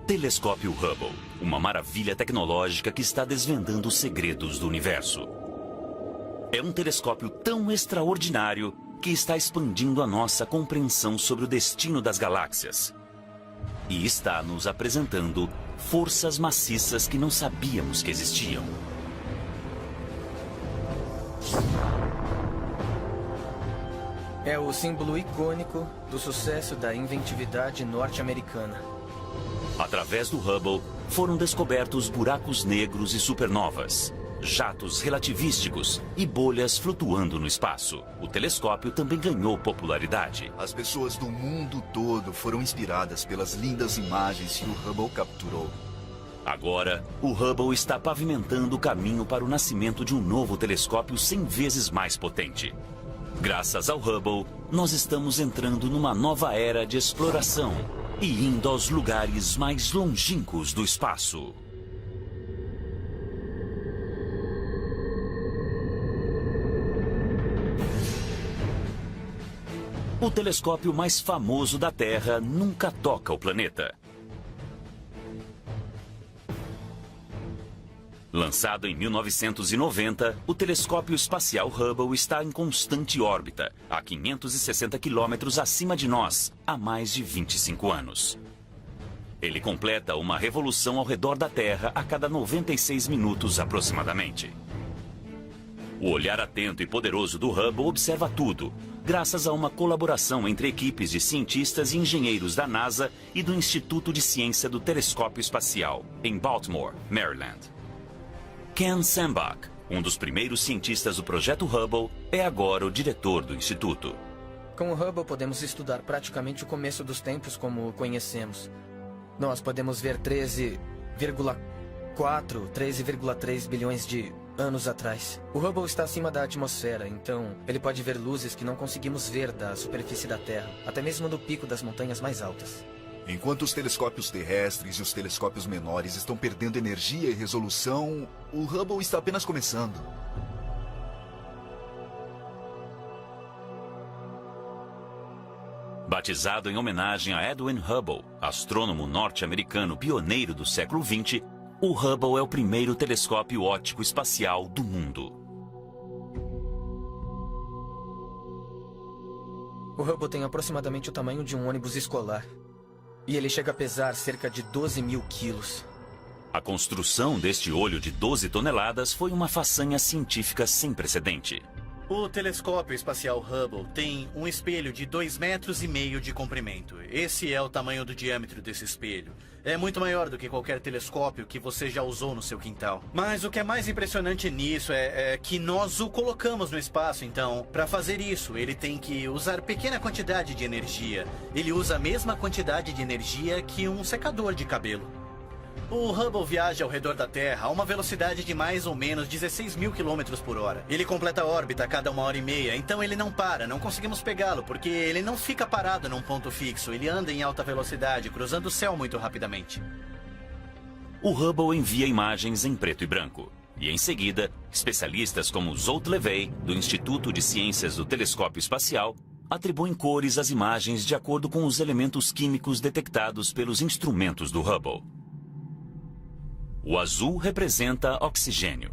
Telescópio Hubble, uma maravilha tecnológica que está desvendando os segredos do universo. É um telescópio tão extraordinário que está expandindo a nossa compreensão sobre o destino das galáxias. E está nos apresentando forças maciças que não sabíamos que existiam. É o símbolo icônico do sucesso da inventividade norte-americana. Através do Hubble, foram descobertos buracos negros e supernovas, jatos relativísticos e bolhas flutuando no espaço. O telescópio também ganhou popularidade. As pessoas do mundo todo foram inspiradas pelas lindas imagens que o Hubble capturou. Agora, o Hubble está pavimentando o caminho para o nascimento de um novo telescópio 100 vezes mais potente. Graças ao Hubble, nós estamos entrando numa nova era de exploração e indo aos lugares mais longínquos do espaço. O telescópio mais famoso da Terra nunca toca o planeta. Lançado em 1990, o telescópio espacial Hubble está em constante órbita, a 560 quilômetros acima de nós, há mais de 25 anos. Ele completa uma revolução ao redor da Terra a cada 96 minutos aproximadamente. O olhar atento e poderoso do Hubble observa tudo, graças a uma colaboração entre equipes de cientistas e engenheiros da NASA e do Instituto de Ciência do Telescópio Espacial, em Baltimore, Maryland. Ken Sembach, um dos primeiros cientistas do projeto Hubble, é agora o diretor do instituto. Com o Hubble podemos estudar praticamente o começo dos tempos como o conhecemos. Nós podemos ver 13,3 bilhões de anos atrás. O Hubble está acima da atmosfera, então ele pode ver luzes que não conseguimos ver da superfície da Terra, até mesmo do pico das montanhas mais altas. Enquanto os telescópios terrestres e os telescópios menores estão perdendo energia e resolução, o Hubble está apenas começando. Batizado em homenagem a Edwin Hubble, astrônomo norte-americano pioneiro do século XX, o Hubble é o primeiro telescópio óptico espacial do mundo. O Hubble tem aproximadamente o tamanho de um ônibus escolar. E ele chega a pesar cerca de 12 mil quilos. A construção deste olho de 12 toneladas foi uma façanha científica sem precedente. O telescópio espacial Hubble tem um espelho de 2,5 metros de comprimento. Esse é o tamanho do diâmetro desse espelho. É muito maior do que qualquer telescópio que você já usou no seu quintal. Mas o que é mais impressionante nisso é que nós o colocamos no espaço, então, para fazer isso, ele tem que usar pequena quantidade de energia. Ele usa a mesma quantidade de energia que um secador de cabelo. O Hubble viaja ao redor da Terra a uma velocidade de mais ou menos 16 mil quilômetros por hora. Ele completa a órbita a cada 1h30, então ele não para, não conseguimos pegá-lo, porque ele não fica parado num ponto fixo. Ele anda em alta velocidade, cruzando o céu muito rapidamente. O Hubble envia imagens em preto e branco. E em seguida, especialistas como Zolt Levey, do Instituto de Ciências do Telescópio Espacial, atribuem cores às imagens de acordo com os elementos químicos detectados pelos instrumentos do Hubble. O azul representa oxigênio,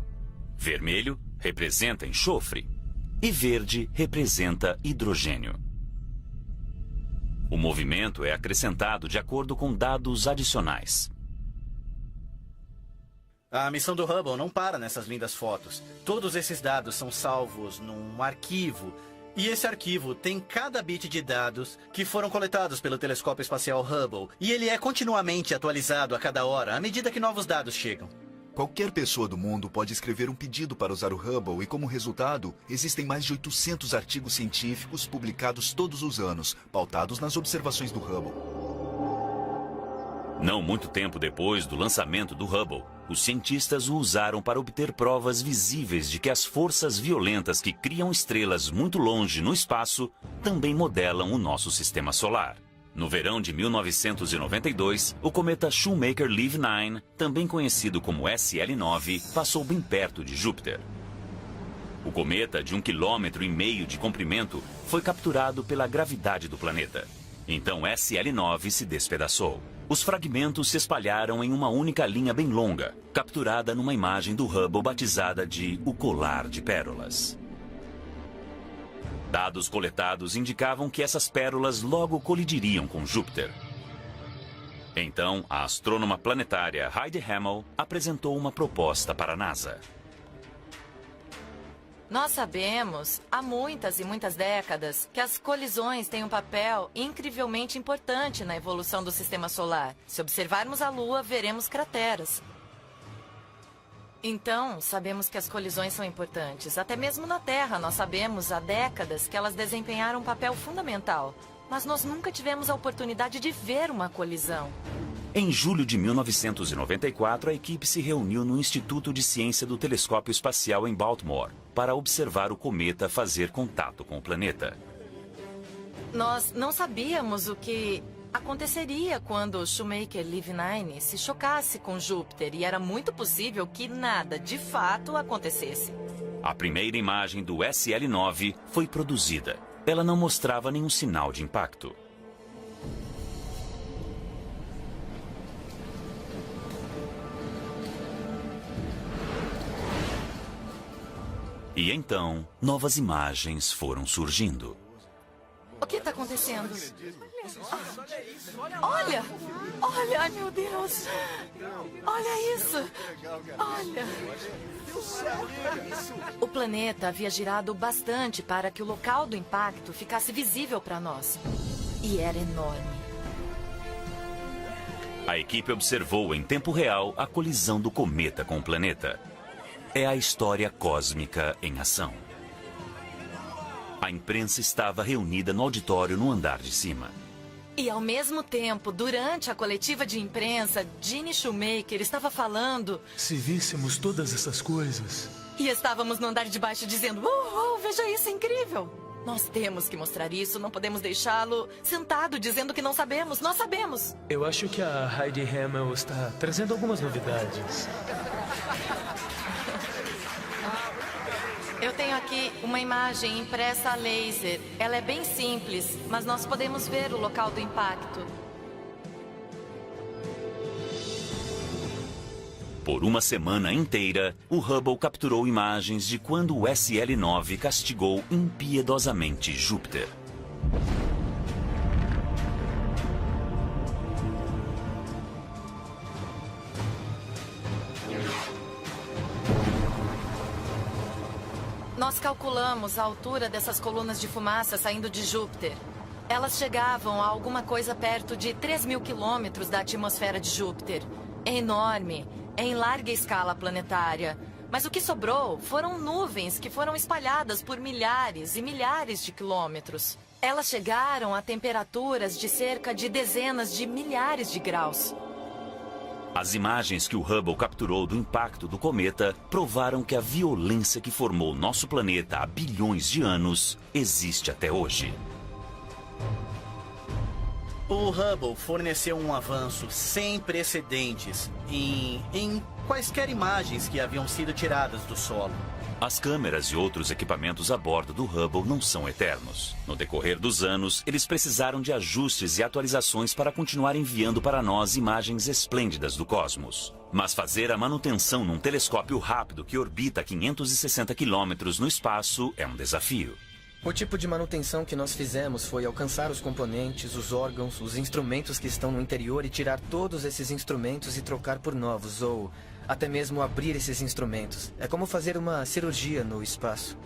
vermelho representa enxofre e verde representa hidrogênio. O movimento é acrescentado de acordo com dados adicionais. A missão do Hubble não para nessas lindas fotos. Todos esses dados são salvos num arquivo. E esse arquivo tem cada bit de dados que foram coletados pelo telescópio espacial Hubble. E ele é continuamente atualizado a cada hora, à medida que novos dados chegam. Qualquer pessoa do mundo pode escrever um pedido para usar o Hubble e, como resultado, existem mais de 800 artigos científicos publicados todos os anos, pautados nas observações do Hubble. Não muito tempo depois do lançamento do Hubble, os cientistas o usaram para obter provas visíveis de que as forças violentas que criam estrelas muito longe no espaço também modelam o nosso sistema solar. No verão de 1992, o cometa Shoemaker-Levy 9, também conhecido como SL9, passou bem perto de Júpiter. O cometa, de 1,5 km de comprimento, foi capturado pela gravidade do planeta. Então SL9 se despedaçou. Os fragmentos se espalharam em uma única linha bem longa, capturada numa imagem do Hubble batizada de O Colar de Pérolas. Dados coletados indicavam que essas pérolas logo colidiriam com Júpiter. Então, a astrônoma planetária Heidi Hammel apresentou uma proposta para a NASA. Nós sabemos, há muitas e muitas décadas, que as colisões têm um papel incrivelmente importante na evolução do sistema solar. Se observarmos a Lua, veremos crateras. Então, sabemos que as colisões são importantes. Até mesmo na Terra, nós sabemos há décadas que elas desempenharam um papel fundamental. Mas nós nunca tivemos a oportunidade de ver uma colisão. Em julho de 1994, a equipe se reuniu no Instituto de Ciência do Telescópio Espacial em Baltimore para observar o cometa fazer contato com o planeta. Nós não sabíamos o que aconteceria quando Shoemaker-Levy-9 se chocasse com Júpiter, e era muito possível que nada de fato acontecesse. A primeira imagem do SL9 foi produzida. Ela não mostrava nenhum sinal de impacto. E então, novas imagens foram surgindo. O que está acontecendo? Olha! Olha, ai meu Deus! Olha isso! Olha! O planeta havia girado bastante para que o local do impacto ficasse visível para nós. E era enorme. A equipe observou em tempo real a colisão do cometa com o planeta. É a história cósmica em ação. A imprensa estava reunida no auditório no andar de cima. E ao mesmo tempo, durante a coletiva de imprensa, Gene Shoemaker estava falando... Se víssemos todas essas coisas... E estávamos no andar de baixo dizendo... veja isso, é incrível! Nós temos que mostrar isso, não podemos deixá-lo sentado dizendo que não sabemos. Nós sabemos! Eu acho que a Heidi Hammel está trazendo algumas novidades. Eu tenho aqui uma imagem impressa a laser. Ela é bem simples, mas nós podemos ver o local do impacto. Por uma semana inteira, o Hubble capturou imagens de quando o SL9 castigou impiedosamente Júpiter. Nós calculamos a altura dessas colunas de fumaça saindo de Júpiter. Elas chegavam a alguma coisa perto de 3.000 quilômetros da atmosfera de Júpiter. É enorme, é em larga escala planetária. Mas o que sobrou foram nuvens que foram espalhadas por milhares e milhares de quilômetros. Elas chegaram a temperaturas de cerca de dezenas de milhares de graus. As imagens que o Hubble capturou do impacto do cometa provaram que a violência que formou nosso planeta há bilhões de anos existe até hoje. O Hubble forneceu um avanço sem precedentes em quaisquer imagens que haviam sido tiradas do solo. As câmeras e outros equipamentos a bordo do Hubble não são eternos. No decorrer dos anos, eles precisaram de ajustes e atualizações para continuar enviando para nós imagens esplêndidas do cosmos. Mas fazer a manutenção num telescópio rápido que orbita 560 quilômetros no espaço é um desafio. O tipo de manutenção que nós fizemos foi alcançar os componentes, os órgãos, os instrumentos que estão no interior e tirar todos esses instrumentos e trocar por novos, ou até mesmo abrir esses instrumentos. É como fazer uma cirurgia no espaço.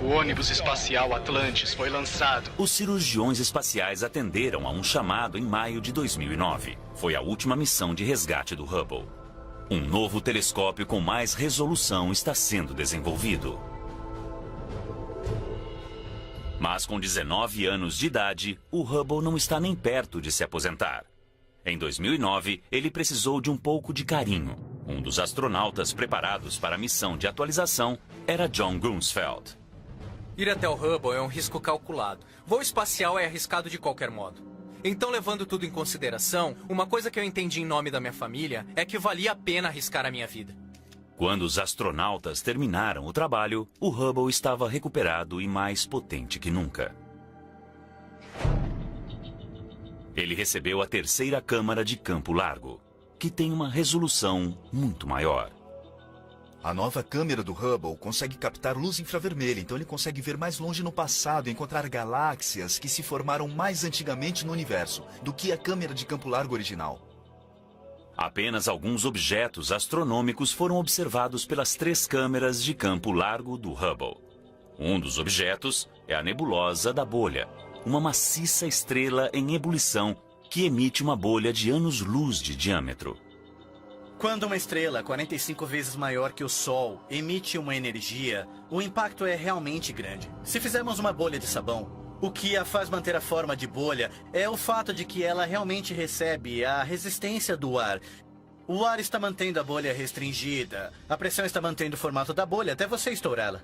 O ônibus espacial Atlantis foi lançado. Os cirurgiões espaciais atenderam a um chamado em maio de 2009. Foi a última missão de resgate do Hubble. Um novo telescópio com mais resolução está sendo desenvolvido. Mas com 19 anos de idade, o Hubble não está nem perto de se aposentar. Em 2009, ele precisou de um pouco de carinho. Um dos astronautas preparados para a missão de atualização era John Grunsfeld. Ir até o Hubble é um risco calculado. Voo espacial é arriscado de qualquer modo. Então, levando tudo em consideração, uma coisa que eu entendi em nome da minha família é que valia a pena arriscar a minha vida. Quando os astronautas terminaram o trabalho, o Hubble estava recuperado e mais potente que nunca. Ele recebeu a terceira câmara de campo largo, que tem uma resolução muito maior. A nova câmera do Hubble consegue captar luz infravermelha, então ele consegue ver mais longe no passado e encontrar galáxias que se formaram mais antigamente no universo do que a câmera de campo largo original. Apenas alguns objetos astronômicos foram observados pelas 3 câmeras de campo largo do Hubble. Um dos objetos é a nebulosa da bolha, uma maciça estrela em ebulição que emite uma bolha de anos-luz de diâmetro. Quando uma estrela 45 vezes maior que o Sol emite uma energia, o impacto é realmente grande. Se fizermos uma bolha de sabão, o que a faz manter a forma de bolha é o fato de que ela realmente recebe a resistência do ar. O ar está mantendo a bolha restringida, a pressão está mantendo o formato da bolha até você estourá-la.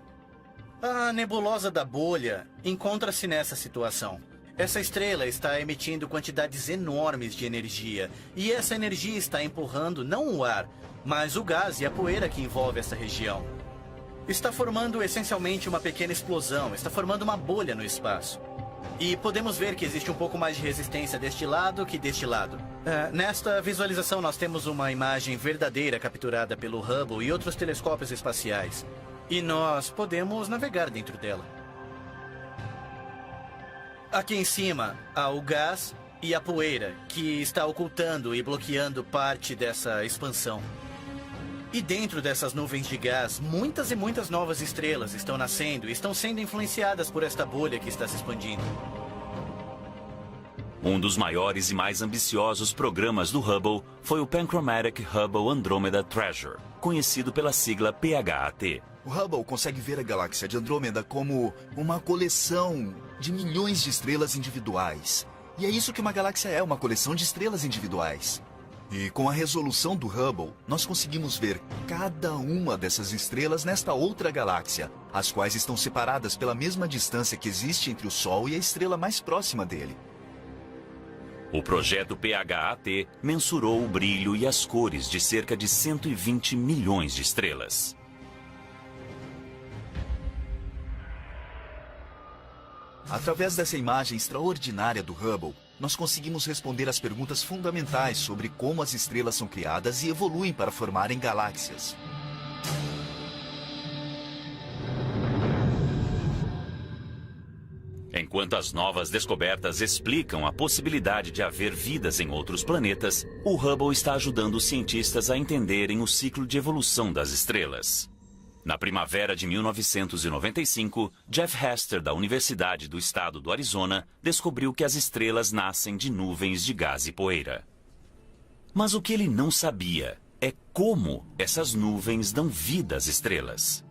A nebulosa da bolha encontra-se nessa situação. Essa estrela está emitindo quantidades enormes de energia, e essa energia está empurrando não o ar, mas o gás e a poeira que envolve essa região. Está formando essencialmente uma pequena explosão, está formando uma bolha no espaço. E podemos ver que existe um pouco mais de resistência deste lado que deste lado. Nesta visualização nós temos uma imagem verdadeira capturada pelo Hubble e outros telescópios espaciais. E nós podemos navegar dentro dela. Aqui em cima há o gás e a poeira, que está ocultando e bloqueando parte dessa expansão. E dentro dessas nuvens de gás, muitas e muitas novas estrelas estão nascendo e estão sendo influenciadas por esta bolha que está se expandindo. Um dos maiores e mais ambiciosos programas do Hubble foi o Panchromatic Hubble Andromeda Treasure, conhecido pela sigla PHAT. O Hubble consegue ver a galáxia de Andrômeda como uma coleção de milhões de estrelas individuais. E é isso que uma galáxia é, uma coleção de estrelas individuais. E com a resolução do Hubble, nós conseguimos ver cada uma dessas estrelas nesta outra galáxia, as quais estão separadas pela mesma distância que existe entre o Sol e a estrela mais próxima dele. O projeto PHAT mensurou o brilho e as cores de cerca de 120 milhões de estrelas. Através dessa imagem extraordinária do Hubble, nós conseguimos responder às perguntas fundamentais sobre como as estrelas são criadas e evoluem para formarem galáxias. Enquanto as novas descobertas explicam a possibilidade de haver vidas em outros planetas, o Hubble está ajudando os cientistas a entenderem o ciclo de evolução das estrelas. Na primavera de 1995, Jeff Hester, da Universidade do Estado do Arizona, descobriu que as estrelas nascem de nuvens de gás e poeira. Mas o que ele não sabia é como essas nuvens dão vida às estrelas.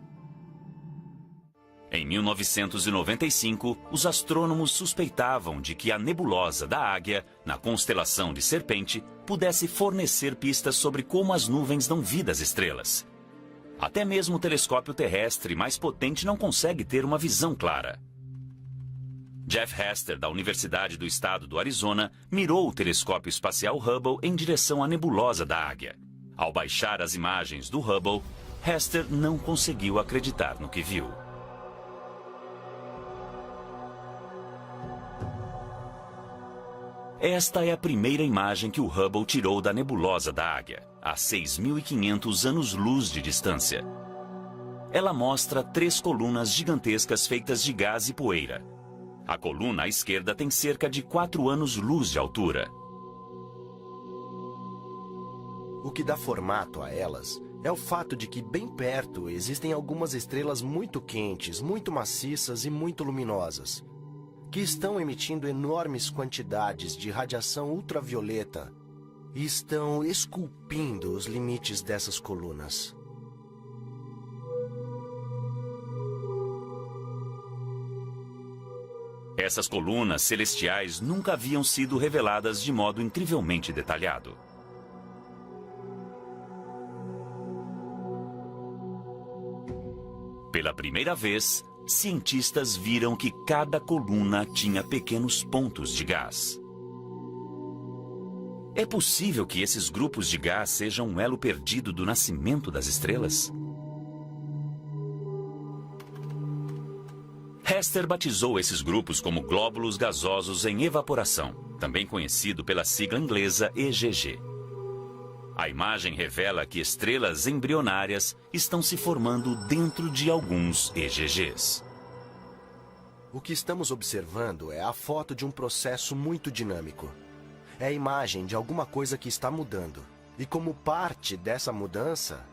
Em 1995, os astrônomos suspeitavam de que a nebulosa da Águia, na constelação de Serpente, pudesse fornecer pistas sobre como as nuvens dão vida às estrelas. Até mesmo o telescópio terrestre mais potente não consegue ter uma visão clara. Jeff Hester, da Universidade do Estado do Arizona, mirou o telescópio espacial Hubble em direção à nebulosa da Águia. Ao baixar as imagens do Hubble, Hester não conseguiu acreditar no que viu. Esta é a primeira imagem que o Hubble tirou da nebulosa da Águia, a 6.500 anos-luz de distância. Ela mostra 3 colunas gigantescas feitas de gás e poeira. A coluna à esquerda tem cerca de 4 anos-luz de altura. O que dá formato a elas é o fato de que bem perto existem algumas estrelas muito quentes, muito maciças e muito luminosas, que estão emitindo enormes quantidades de radiação ultravioleta e estão esculpindo os limites dessas colunas. Essas colunas celestiais nunca haviam sido reveladas de modo incrivelmente detalhado. Pela primeira vez, cientistas viram que cada coluna tinha pequenos pontos de gás. É possível que esses grupos de gás sejam um elo perdido do nascimento das estrelas? Hester batizou esses grupos como glóbulos gasosos em evaporação. também conhecido pela sigla inglesa EGG. A imagem revela que estrelas embrionárias estão se formando dentro de alguns EGGs. O que estamos observando é a foto de um processo muito dinâmico. É a imagem de alguma coisa que está mudando. E como parte dessa mudança,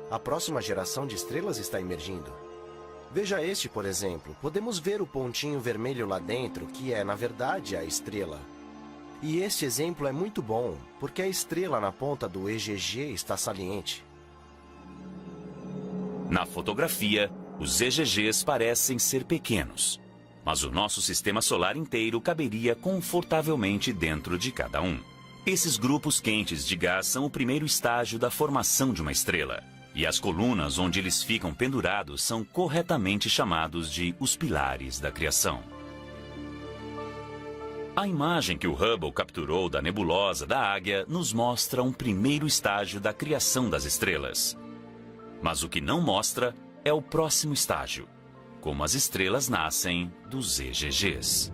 a próxima geração de estrelas está emergindo. Veja este, por exemplo. Podemos ver o pontinho vermelho lá dentro, que é, na verdade, a estrela. E este exemplo é muito bom, porque a estrela na ponta do EGG está saliente. Na fotografia, os EGGs parecem ser pequenos, mas o nosso sistema solar inteiro caberia confortavelmente dentro de cada um. Esses grupos quentes de gás são o primeiro estágio da formação de uma estrela, e as colunas onde eles ficam pendurados são corretamente chamados de os pilares da criação. A imagem que o Hubble capturou da nebulosa da Águia nos mostra um primeiro estágio da criação das estrelas. Mas o que não mostra é o próximo estágio, como as estrelas nascem dos EGGs.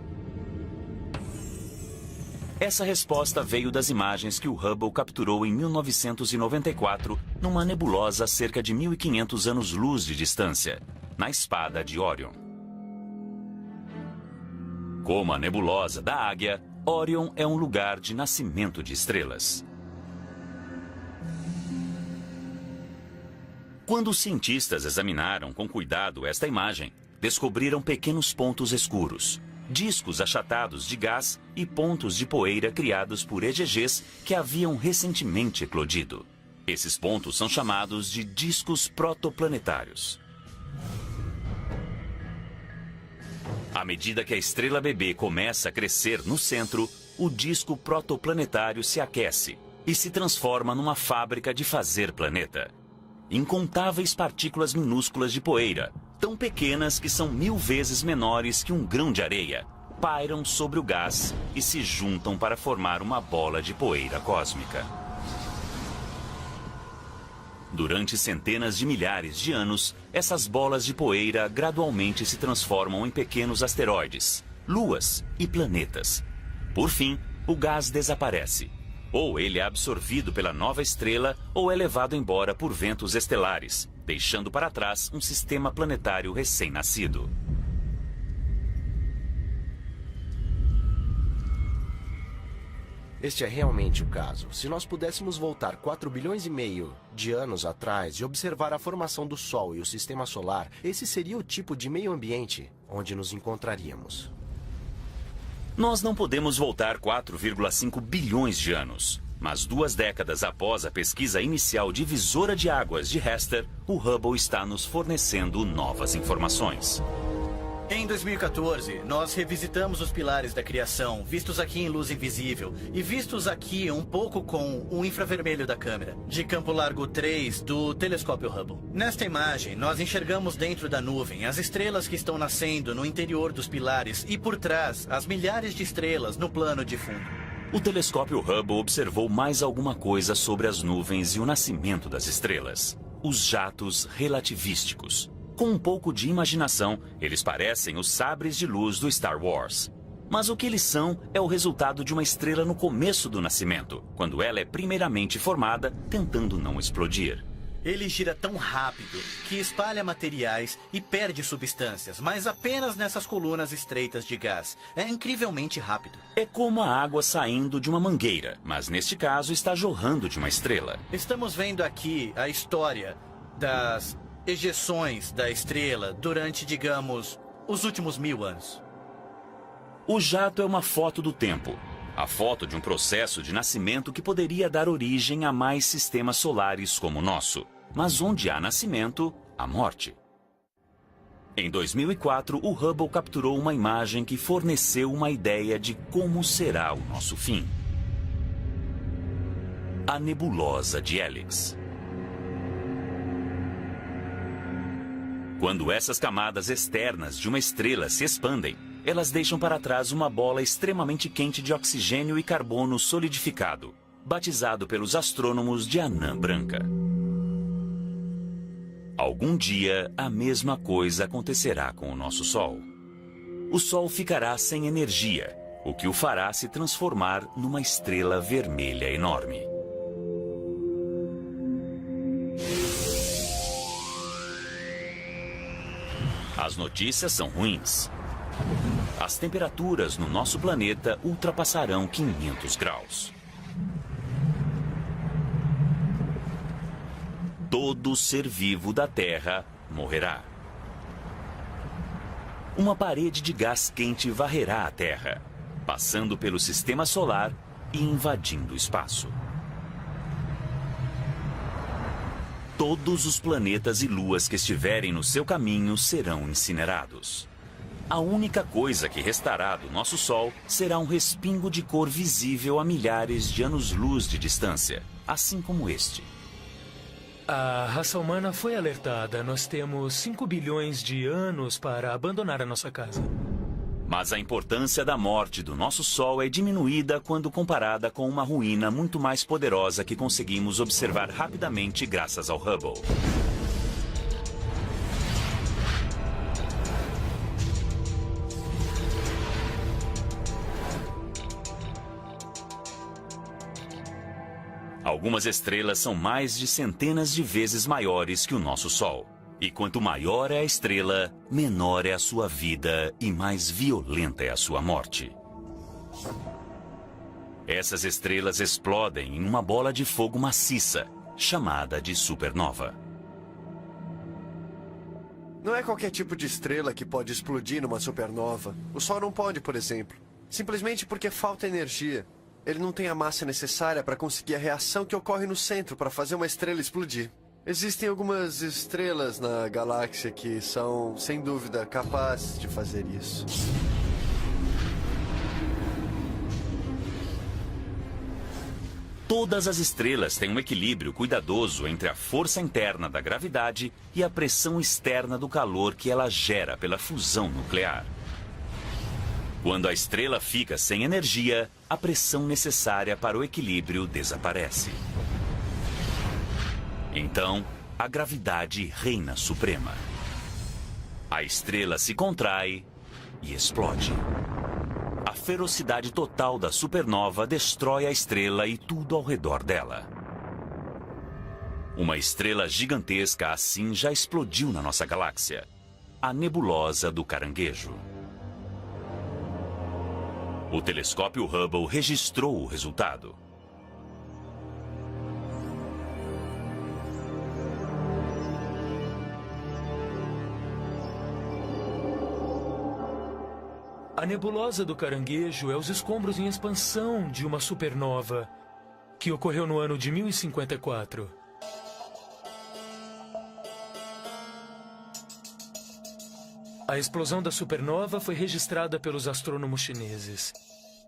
Essa resposta veio das imagens que o Hubble capturou em 1994 numa nebulosa a cerca de 1.500 anos-luz de distância, na espada de Órion. Como a nebulosa da Águia, Órion é um lugar de nascimento de estrelas. Quando os cientistas examinaram com cuidado esta imagem, descobriram pequenos pontos escuros, discos achatados de gás e pontos de poeira criados por EGGs que haviam recentemente eclodido. Esses pontos são chamados de discos protoplanetários. À medida que a estrela bebê começa a crescer no centro, o disco protoplanetário se aquece e se transforma numa fábrica de fazer planeta. Incontáveis partículas minúsculas de poeira, tão pequenas que são 1000 vezes menores que um grão de areia, pairam sobre o gás e se juntam para formar uma bola de poeira cósmica. Durante centenas de milhares de anos, essas bolas de poeira gradualmente se transformam em pequenos asteroides, luas e planetas. Por fim, o gás desaparece. Ou ele é absorvido pela nova estrela ou é levado embora por ventos estelares, deixando para trás um sistema planetário recém-nascido. Este é realmente o caso. Se nós pudéssemos voltar 4 bilhões e meio de anos atrás e observar a formação do Sol e o Sistema Solar, esse seria o tipo de meio ambiente onde nos encontraríamos. Nós não podemos voltar 4,5 bilhões de anos, mas 2 décadas após a pesquisa inicial divisora de águas de Hester, o Hubble está nos fornecendo novas informações. Em 2014, nós revisitamos os pilares da criação, vistos aqui em luz invisível e vistos aqui um pouco com o infravermelho da câmera, de campo largo 3 do telescópio Hubble. Nesta imagem, nós enxergamos dentro da nuvem as estrelas que estão nascendo no interior dos pilares e por trás as milhares de estrelas no plano de fundo. O telescópio Hubble observou mais alguma coisa sobre as nuvens e o nascimento das estrelas: os jatos relativísticos. Com um pouco de imaginação, eles parecem os sabres de luz do Star Wars. Mas o que eles são é o resultado de uma estrela no começo do nascimento, quando ela é primeiramente formada, tentando não explodir. Ele gira tão rápido que espalha materiais e perde substâncias, mas apenas nessas colunas estreitas de gás. É incrivelmente rápido. É como a água saindo de uma mangueira, mas neste caso está jorrando de uma estrela. Estamos vendo aqui a história das ejeções da estrela durante, digamos, os últimos 1000 anos. O jato é uma foto do tempo. A foto de um processo de nascimento que poderia dar origem a mais sistemas solares como o nosso. Mas onde há nascimento, há morte. Em 2004, o Hubble capturou uma imagem que forneceu uma ideia de como será o nosso fim. A nebulosa de Helix. Quando essas camadas externas de uma estrela se expandem, elas deixam para trás uma bola extremamente quente de oxigênio e carbono solidificado, batizado pelos astrônomos de anã branca. Algum dia, a mesma coisa acontecerá com o nosso Sol. O Sol ficará sem energia o que o fará se transformar numa estrela vermelha enorme. As notícias são ruins. As temperaturas no nosso planeta ultrapassarão 500 graus. Todo ser vivo da Terra morrerá. Uma parede de gás quente varrerá a Terra, passando pelo sistema solar e invadindo o espaço. Todos os planetas e luas que estiverem no seu caminho serão incinerados. A única coisa que restará do nosso Sol será um respingo de cor visível a milhares de anos-luz de distância, assim como este. A raça humana foi alertada. Nós temos 5 bilhões de anos para abandonar a nossa casa. Mas a importância da morte do nosso Sol é diminuída quando comparada com uma ruína muito mais poderosa que conseguimos observar rapidamente graças ao Hubble. Algumas estrelas são mais de centenas de vezes maiores que o nosso Sol. E quanto maior é a estrela, menor é a sua vida e mais violenta é a sua morte. Essas estrelas explodem em uma bola de fogo maciça, chamada de supernova. Não é qualquer tipo de estrela que pode explodir numa supernova. O Sol não pode, por exemplo. Simplesmente porque falta energia. Ele não tem a massa necessária para conseguir a reação que ocorre no centro para fazer uma estrela explodir. Existem algumas estrelas na galáxia que são, sem dúvida, capazes de fazer isso. Todas as estrelas têm um equilíbrio cuidadoso entre a força interna da gravidade e a pressão externa do calor que ela gera pela fusão nuclear. Quando a estrela fica sem energia, a pressão necessária para o equilíbrio desaparece. Então, a gravidade reina suprema. A estrela se contrai e explode. A ferocidade total da supernova destrói a estrela e tudo ao redor dela. Uma estrela gigantesca assim já explodiu na nossa galáxia, a nebulosa do Caranguejo. O telescópio Hubble registrou o resultado. A nebulosa do Caranguejo é os escombros em expansão de uma supernova que ocorreu no ano de 1054. A explosão da supernova foi registrada pelos astrônomos chineses.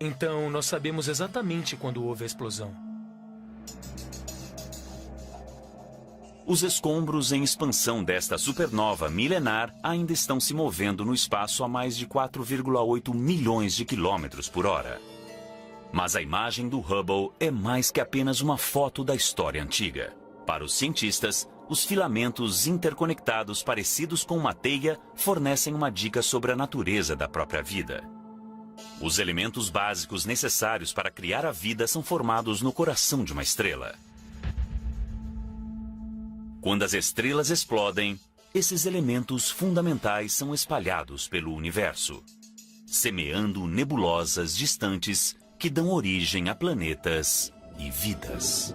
Então, nós sabemos exatamente quando houve a explosão. Os escombros em expansão desta supernova milenar ainda estão se movendo no espaço a mais de 4,8 milhões de quilômetros por hora. Mas a imagem do Hubble é mais que apenas uma foto da história antiga. Para os cientistas, os filamentos interconectados parecidos com uma teia fornecem uma dica sobre a natureza da própria vida. Os elementos básicos necessários para criar a vida são formados no coração de uma estrela. Quando as estrelas explodem, esses elementos fundamentais são espalhados pelo universo, semeando nebulosas distantes que dão origem a planetas e vidas.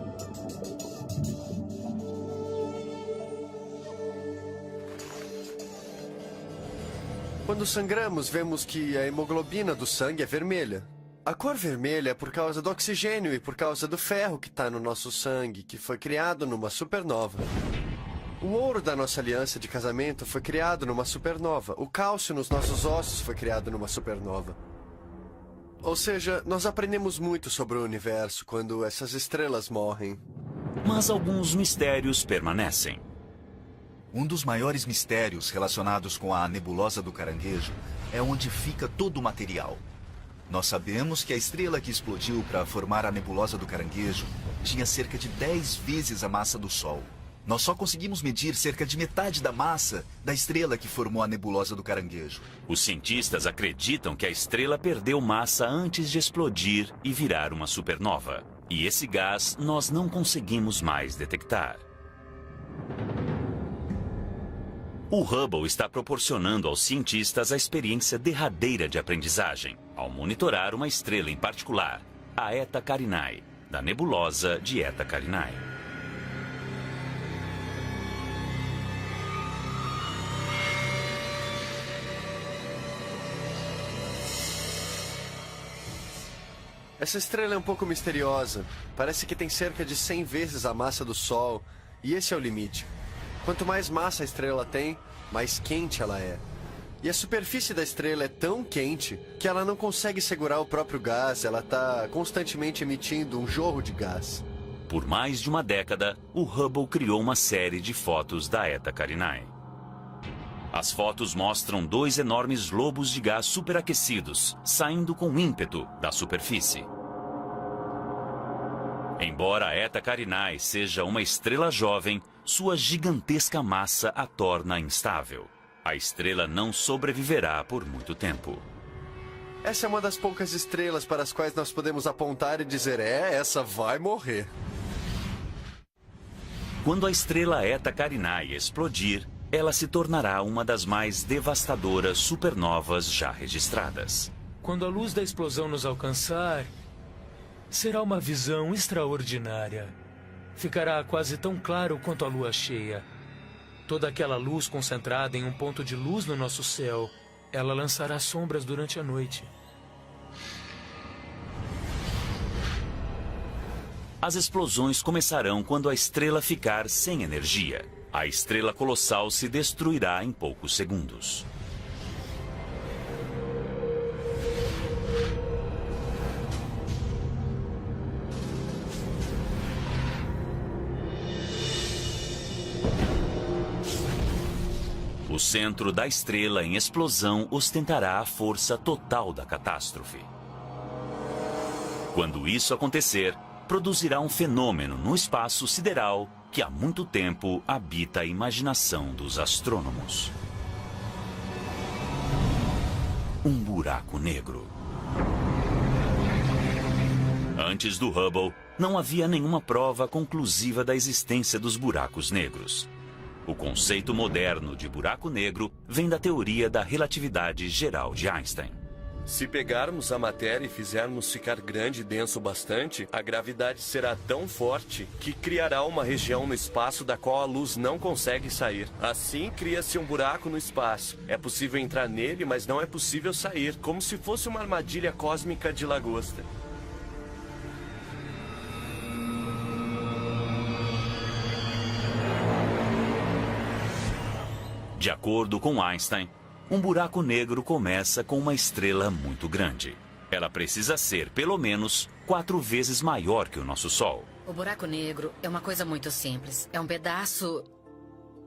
Quando sangramos, vemos que a hemoglobina do sangue é vermelha. A cor vermelha é por causa do oxigênio e por causa do ferro que está no nosso sangue, que foi criado numa supernova. O ouro da nossa aliança de casamento foi criado numa supernova. O cálcio nos nossos ossos foi criado numa supernova. Ou seja, nós aprendemos muito sobre o universo quando essas estrelas morrem. Mas alguns mistérios permanecem. Um dos maiores mistérios relacionados com a nebulosa do Caranguejo é onde fica todo o material. Nós sabemos que a estrela que explodiu para formar a nebulosa do Caranguejo tinha cerca de 10 vezes a massa do Sol. Nós só conseguimos medir cerca de metade da massa da estrela que formou a nebulosa do Caranguejo. Os cientistas acreditam que a estrela perdeu massa antes de explodir e virar uma supernova. E esse gás nós não conseguimos mais detectar. O Hubble está proporcionando aos cientistas a experiência derradeira de aprendizagem, ao monitorar uma estrela em particular, a Eta Carinae, da nebulosa de Eta Carinae. Essa estrela é um pouco misteriosa. Parece que tem cerca de 100 vezes a massa do Sol, e esse é o limite. Quanto mais massa a estrela tem, mais quente ela é. E a superfície da estrela é tão quente que ela não consegue segurar o próprio gás, ela está constantemente emitindo um jorro de gás. Por mais de uma década, o Hubble criou uma série de fotos da Eta Carinae. As fotos mostram 2 enormes globos de gás superaquecidos, saindo com ímpeto da superfície. Embora a Eta Carinae seja uma estrela jovem, sua gigantesca massa a torna instável. A estrela não sobreviverá por muito tempo. Essa é uma das poucas estrelas para as quais nós podemos apontar e dizer, essa vai morrer. Quando a estrela Eta Carinae explodir, ela se tornará uma das mais devastadoras supernovas já registradas. Quando a luz da explosão nos alcançar, será uma visão extraordinária. Ficará quase tão claro quanto a lua cheia. Toda aquela luz concentrada em um ponto de luz no nosso céu, ela lançará sombras durante a noite. As explosões começarão quando a estrela ficar sem energia. A estrela colossal se destruirá em poucos segundos. O centro da estrela em explosão ostentará a força total da catástrofe. Quando isso acontecer, produzirá um fenômeno no espaço sideral que há muito tempo habita a imaginação dos astrônomos. Um buraco negro. Antes do Hubble, não havia nenhuma prova conclusiva da existência dos buracos negros. O conceito moderno de buraco negro vem da teoria da relatividade geral de Einstein. Se pegarmos a matéria e fizermos ficar grande e denso bastante, a gravidade será tão forte que criará uma região no espaço da qual a luz não consegue sair. Assim, cria-se um buraco no espaço. É possível entrar nele, mas não é possível sair, como se fosse uma armadilha cósmica de lagosta. De acordo com Einstein, um buraco negro começa com uma estrela muito grande. Ela precisa ser, pelo menos, 4 vezes maior que o nosso Sol. O buraco negro é uma coisa muito simples. É um pedaço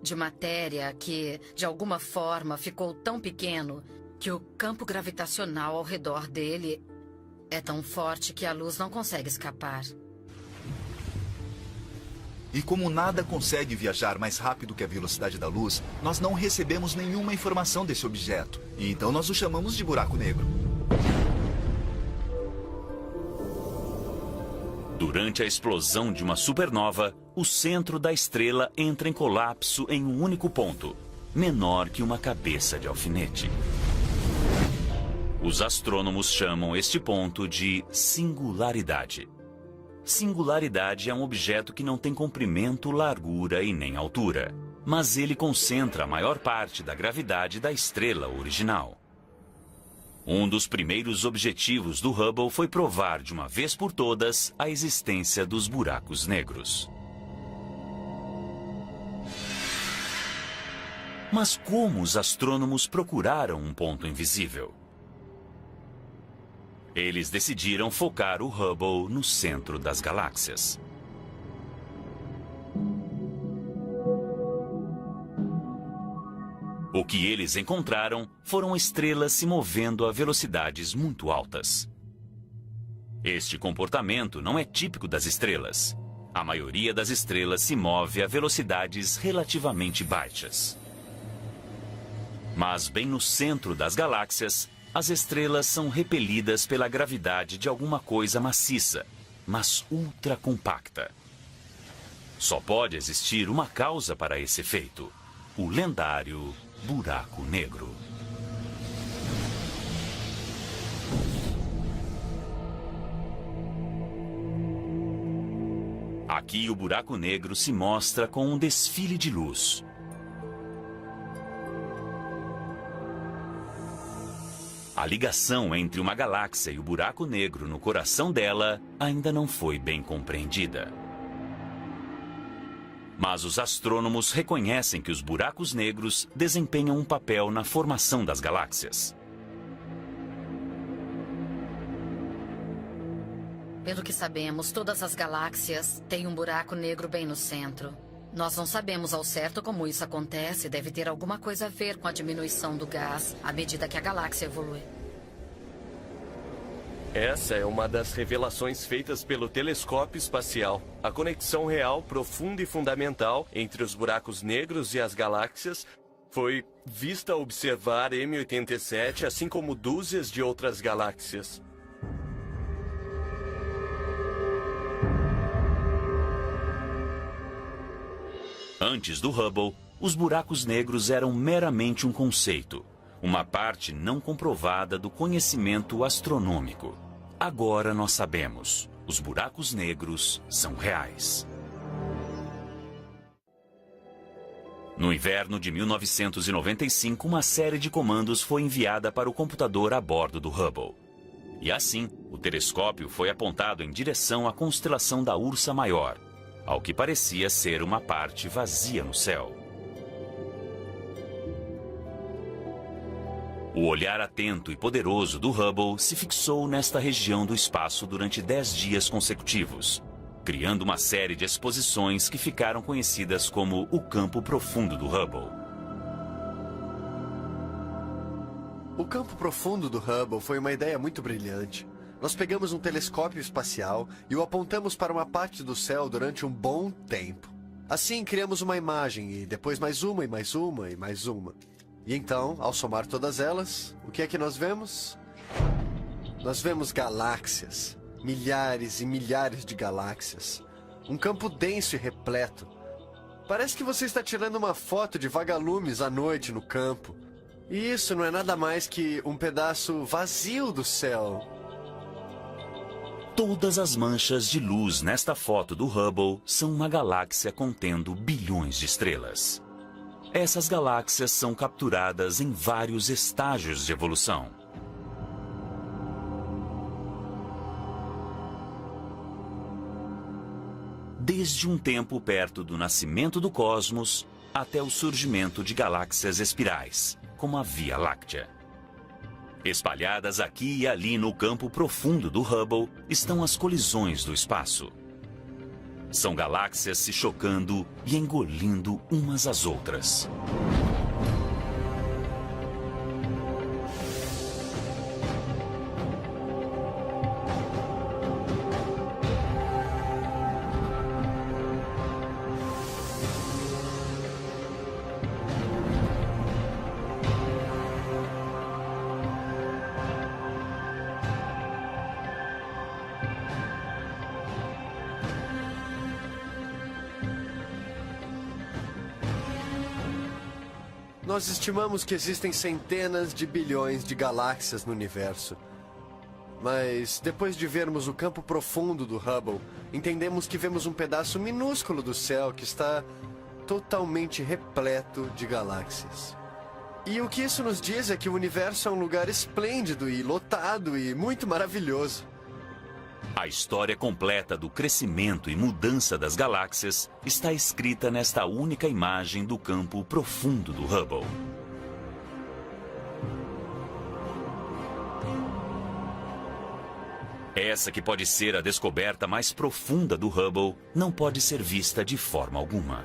de matéria que, de alguma forma, ficou tão pequeno que o campo gravitacional ao redor dele é tão forte que a luz não consegue escapar. E como nada consegue viajar mais rápido que a velocidade da luz, nós não recebemos nenhuma informação desse objeto. E então nós o chamamos de buraco negro. Durante a explosão de uma supernova, o centro da estrela entra em colapso em um único ponto, menor que uma cabeça de alfinete. Os astrônomos chamam este ponto de singularidade. Singularidade é um objeto que não tem comprimento, largura e nem altura, mas ele concentra a maior parte da gravidade da estrela original. Um dos primeiros objetivos do Hubble foi provar de uma vez por todas a existência dos buracos negros. Mas como os astrônomos procuraram um ponto invisível? Eles decidiram focar o Hubble no centro das galáxias. O que eles encontraram foram estrelas se movendo a velocidades muito altas. Este comportamento não é típico das estrelas. A maioria das estrelas se move a velocidades relativamente baixas. Mas bem no centro das galáxias, as estrelas são repelidas pela gravidade de alguma coisa maciça, mas ultra compacta. Só pode existir uma causa para esse efeito: o lendário buraco negro. Aqui o buraco negro se mostra com um desfile de luz. A ligação entre uma galáxia e o buraco negro no coração dela ainda não foi bem compreendida. Mas os astrônomos reconhecem que os buracos negros desempenham um papel na formação das galáxias. Pelo que sabemos, todas as galáxias têm um buraco negro bem no centro. Nós não sabemos ao certo como isso acontece. Deve ter alguma coisa a ver com a diminuição do gás à medida que a galáxia evolui. Essa é uma das revelações feitas pelo telescópio espacial. A conexão real, profunda e fundamental entre os buracos negros e as galáxias foi vista ao observar M87, assim como dúzias de outras galáxias. Antes do Hubble, os buracos negros eram meramente um conceito, uma parte não comprovada do conhecimento astronômico. Agora nós sabemos, os buracos negros são reais. No inverno de 1995, uma série de comandos foi enviada para o computador a bordo do Hubble. E assim, o telescópio foi apontado em direção à constelação da Ursa Maior, ao que parecia ser uma parte vazia no céu. O olhar atento e poderoso do Hubble se fixou nesta região do espaço durante 10 dias consecutivos, criando uma série de exposições que ficaram conhecidas como o campo profundo do Hubble. O campo profundo do Hubble foi uma ideia muito brilhante. Nós pegamos um telescópio espacial e o apontamos para uma parte do céu durante um bom tempo. Assim, criamos uma imagem e depois mais uma e mais uma e mais uma. E então, ao somar todas elas, o que é que nós vemos? Nós vemos galáxias, milhares e milhares de galáxias. Um campo denso e repleto. Parece que você está tirando uma foto de vagalumes à noite no campo. E isso não é nada mais que um pedaço vazio do céu. Todas as manchas de luz nesta foto do Hubble são uma galáxia contendo bilhões de estrelas. Essas galáxias são capturadas em vários estágios de evolução. Desde um tempo perto do nascimento do cosmos até o surgimento de galáxias espirais, como a Via Láctea. Espalhadas aqui e ali no campo profundo do Hubble estão as colisões do espaço. São galáxias se chocando e engolindo umas às outras. Nós estimamos que existem centenas de bilhões de galáxias no universo. Mas, depois de vermos o campo profundo do Hubble, entendemos que vemos um pedaço minúsculo do céu que está totalmente repleto de galáxias. E o que isso nos diz é que o universo é um lugar esplêndido e lotado e muito maravilhoso. A história completa do crescimento e mudança das galáxias está escrita nesta única imagem do campo profundo do Hubble. Essa que pode ser a descoberta mais profunda do Hubble não pode ser vista de forma alguma.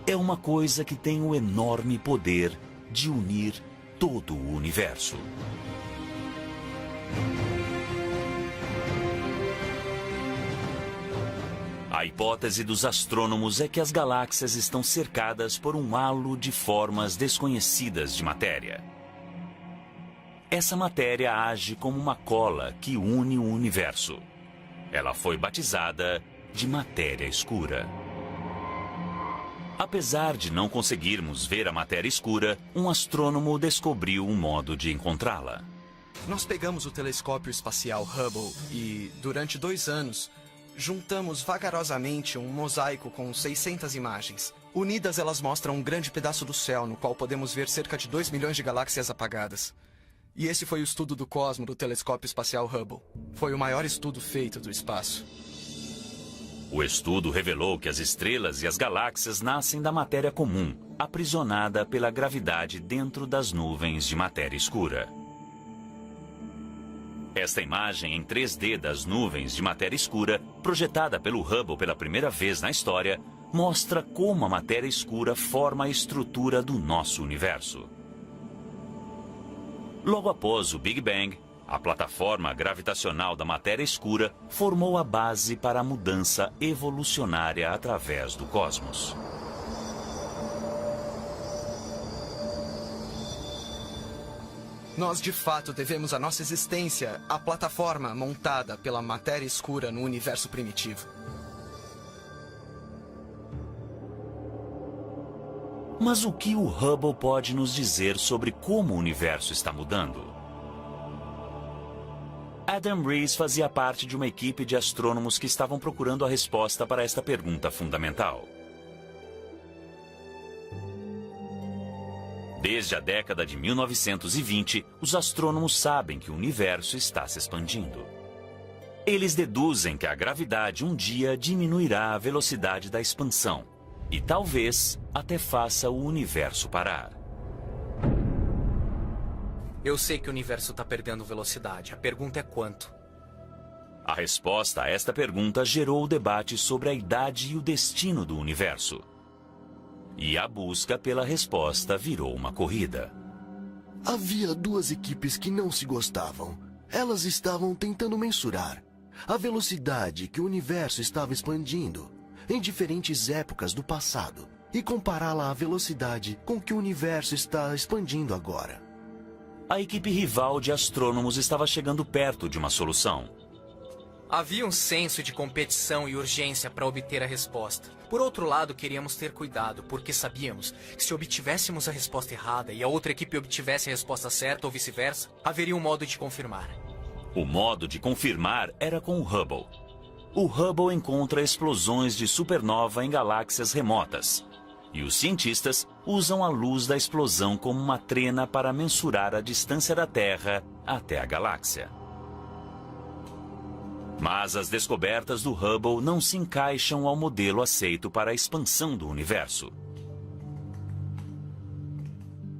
É uma coisa que tem o enorme poder de unir todo o universo. A hipótese dos astrônomos é que as galáxias estão cercadas por um halo de formas desconhecidas de matéria. Essa matéria age como uma cola que une o universo. Ela foi batizada de matéria escura. Apesar de não conseguirmos ver a matéria escura, um astrônomo descobriu um modo de encontrá-la. Nós pegamos o telescópio espacial Hubble e, durante 2 anos, juntamos vagarosamente um mosaico com 600 imagens. Unidas, elas mostram um grande pedaço do céu, no qual podemos ver cerca de 2 milhões de galáxias apagadas. E esse foi o estudo do cosmo do telescópio espacial Hubble. Foi o maior estudo feito do espaço. O estudo revelou que as estrelas e as galáxias nascem da matéria comum, aprisionada pela gravidade dentro das nuvens de matéria escura. Esta imagem em 3D das nuvens de matéria escura, projetada pelo Hubble pela primeira vez na história, mostra como a matéria escura forma a estrutura do nosso universo. Logo após o Big Bang, a plataforma gravitacional da matéria escura formou a base para a mudança evolucionária através do cosmos. Nós, de fato, devemos a nossa existência à plataforma montada pela matéria escura no universo primitivo. Mas o que o Hubble pode nos dizer sobre como o universo está mudando? Adam Rees fazia parte de uma equipe de astrônomos que estavam procurando a resposta para esta pergunta fundamental. Desde a década de 1920, os astrônomos sabem que o universo está se expandindo. Eles deduzem que a gravidade um dia diminuirá a velocidade da expansão e talvez até faça o universo parar. Eu sei que o universo está perdendo velocidade. A pergunta é quanto? A resposta a esta pergunta gerou o debate sobre a idade e o destino do universo. E a busca pela resposta virou uma corrida. Havia 2 equipes que não se gostavam. Elas estavam tentando mensurar a velocidade que o universo estava expandindo em diferentes épocas do passado e compará-la à velocidade com que o universo está expandindo agora. A equipe rival de astrônomos estava chegando perto de uma solução. Havia um senso de competição e urgência para obter a resposta. Por outro lado, queríamos ter cuidado, porque sabíamos que se obtivéssemos a resposta errada e a outra equipe obtivesse a resposta certa ou vice-versa, haveria um modo de confirmar. O modo de confirmar era com o Hubble. O Hubble encontra explosões de supernova em galáxias remotas. E os cientistas usam a luz da explosão como uma trena para mensurar a distância da Terra até a galáxia. Mas as descobertas do Hubble não se encaixam ao modelo aceito para a expansão do universo.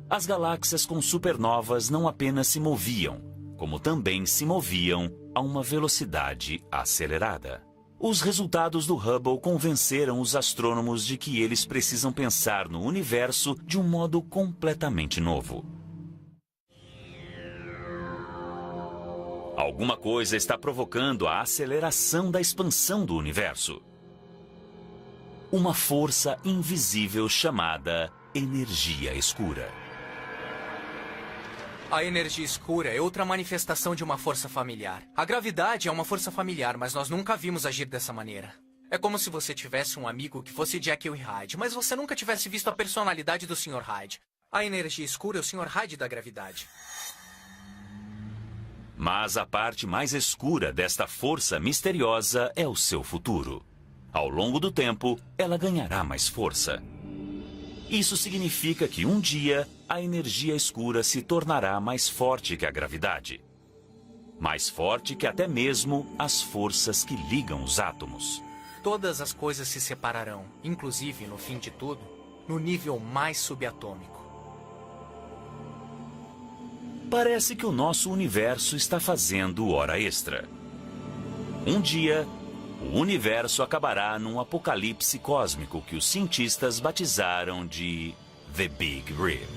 As galáxias com supernovas não apenas se moviam, como também se moviam a uma velocidade acelerada. Os resultados do Hubble convenceram os astrônomos de que eles precisam pensar no universo de um modo completamente novo. Alguma coisa está provocando a aceleração da expansão do universo. Uma força invisível chamada energia escura. A energia escura é outra manifestação de uma força familiar. A gravidade é uma força familiar, mas nós nunca vimos agir dessa maneira. É como se você tivesse um amigo que fosse Jekyll e Hyde, mas você nunca tivesse visto a personalidade do Sr. Hyde. A energia escura é o Sr. Hyde da gravidade. Mas a parte mais escura desta força misteriosa é o seu futuro. Ao longo do tempo, ela ganhará mais força. Isso significa que um dia a energia escura se tornará mais forte que a gravidade. Mais forte que até mesmo as forças que ligam os átomos. Todas as coisas se separarão, inclusive, no fim de tudo, no nível mais subatômico. Parece que o nosso universo está fazendo hora extra. Um dia, o universo acabará num apocalipse cósmico que os cientistas batizaram de The Big Rip.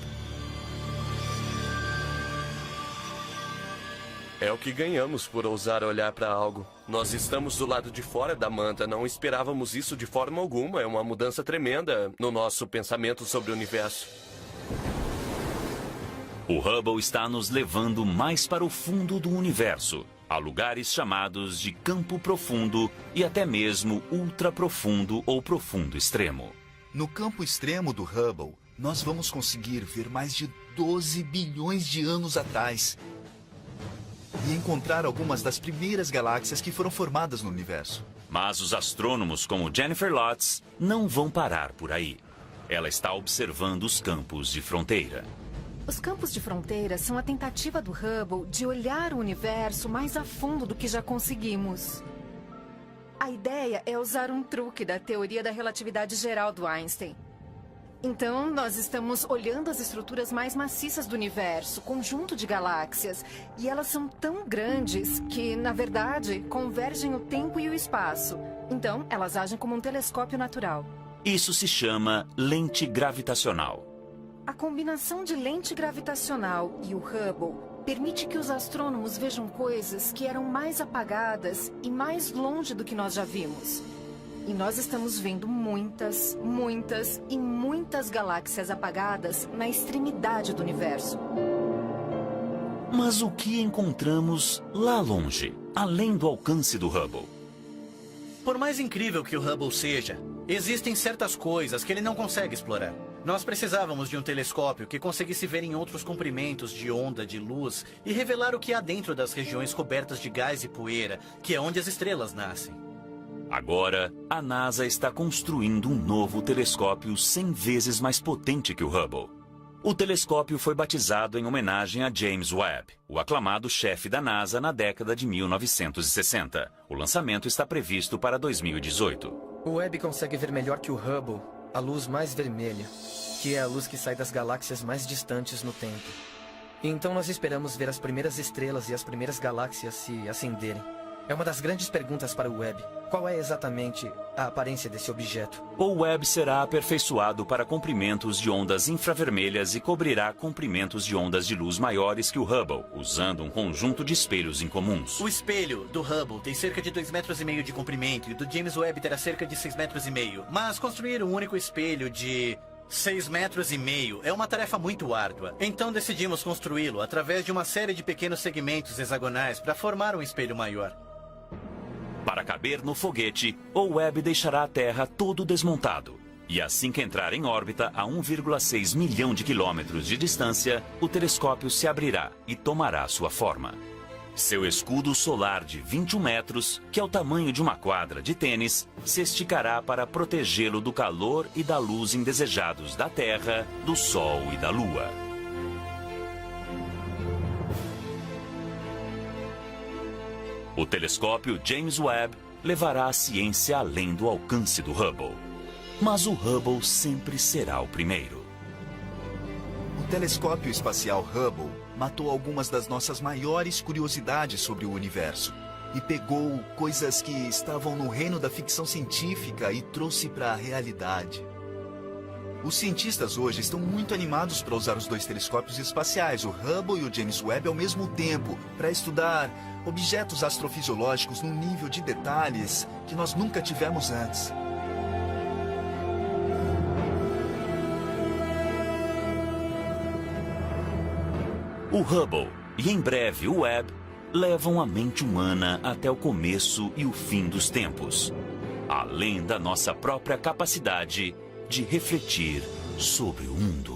É o que ganhamos por ousar olhar para algo. Nós estamos do lado de fora da manta, não esperávamos isso de forma alguma. É uma mudança tremenda no nosso pensamento sobre o universo. O Hubble está nos levando mais para o fundo do universo, a lugares chamados de campo profundo e até mesmo ultraprofundo ou profundo extremo. No campo extremo do Hubble, nós vamos conseguir ver mais de 12 bilhões de anos atrás e encontrar algumas das primeiras galáxias que foram formadas no universo. Mas os astrônomos como Jennifer Lotz não vão parar por aí. Ela está observando os campos de fronteira. Os campos de fronteira são a tentativa do Hubble de olhar o universo mais a fundo do que já conseguimos. A ideia é usar um truque da teoria da relatividade geral do Einstein. Então, nós estamos olhando as estruturas mais maciças do universo, conjunto de galáxias, e elas são tão grandes que, na verdade, convergem o tempo e o espaço. Então, elas agem como um telescópio natural. Isso se chama lente gravitacional. A combinação de lente gravitacional e o Hubble permite que os astrônomos vejam coisas que eram mais apagadas e mais longe do que nós já vimos. E nós estamos vendo muitas, muitas e muitas galáxias apagadas na extremidade do universo. Mas o que encontramos lá longe, além do alcance do Hubble? Por mais incrível que o Hubble seja, existem certas coisas que ele não consegue explorar. Nós precisávamos de um telescópio que conseguisse ver em outros comprimentos de onda de luz e revelar o que há dentro das regiões cobertas de gás e poeira, que é onde as estrelas nascem. Agora, a NASA está construindo um novo telescópio 100 vezes mais potente que o Hubble. O telescópio foi batizado em homenagem a James Webb, o aclamado chefe da NASA na década de 1960. O lançamento está previsto para 2018. O Webb consegue ver melhor que o Hubble a luz mais vermelha, que é a luz que sai das galáxias mais distantes no tempo. Então nós esperamos ver as primeiras estrelas e as primeiras galáxias se acenderem. É uma das grandes perguntas para o Webb. Qual é exatamente a aparência desse objeto? O Webb será aperfeiçoado para comprimentos de ondas infravermelhas e cobrirá comprimentos de ondas de luz maiores que o Hubble, usando um conjunto de espelhos incomuns. O espelho do Hubble tem cerca de 2,5 metros de comprimento e o do James Webb terá cerca de 6,5 metros. Mas construir um único espelho de 6,5 metros é uma tarefa muito árdua. Então decidimos construí-lo através de uma série de pequenos segmentos hexagonais para formar um espelho maior. Para caber no foguete, o Webb deixará a Terra todo desmontado. E assim que entrar em órbita a 1,6 milhão de quilômetros de distância, o telescópio se abrirá e tomará sua forma. Seu escudo solar de 21 metros, que é o tamanho de uma quadra de tênis, se esticará para protegê-lo do calor e da luz indesejados da Terra, do Sol e da Lua. O telescópio James Webb levará a ciência além do alcance do Hubble. Mas o Hubble sempre será o primeiro. O telescópio espacial Hubble matou algumas das nossas maiores curiosidades sobre o universo e pegou coisas que estavam no reino da ficção científica e trouxe para a realidade. Os cientistas hoje estão muito animados para usar os dois telescópios espaciais, o Hubble e o James Webb, ao mesmo tempo, para estudar objetos astrofisiológicos num nível de detalhes que nós nunca tivemos antes. O Hubble e, em breve, o Webb levam a mente humana até o começo e o fim dos tempos, além da nossa própria capacidade de refletir sobre o mundo.